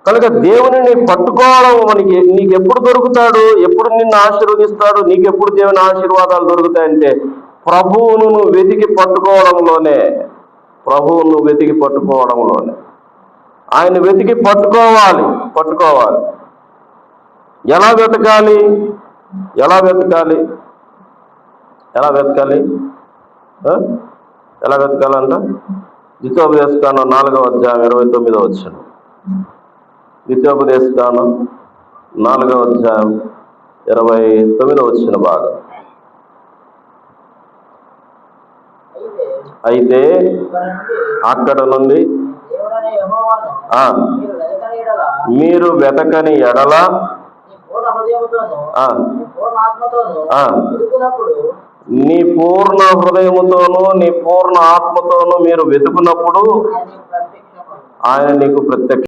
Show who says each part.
Speaker 1: కనుక దేవునిని పట్టుకోవడం నీకు ఎప్పుడు దొరుకుతాడు, ఎప్పుడు నిన్ను ఆశీర్వదిస్తాడు, నీకెప్పుడు దేవుని ఆశీర్వాదాలు దొరుకుతాయంటే ప్రభువును నువ్వు వెతికి పట్టుకోవడంలోనే. ప్రభువును వెతికి పట్టుకోవడంలోనే. ఆయన వెతికి పట్టుకోవాలి. ఎలా వెతకాలి? ఎలా వెతకాలంట? ద్వితీయోపదేశకాండం 4వ అధ్యాయం 29వ వచనం. ద్వితీయోపదేశకాండం 4వ అధ్యాయం 29వ వచన భాగం. అయితే అక్కడ నుండి మీరు వెతకని ఎడల నీ పూర్ణ హృదయముతోనూ నీ పూర్ణ ఆత్మతోనూ మీరు వెతుకున్నప్పుడు ఆయన నీకు ప్రత్యక్ష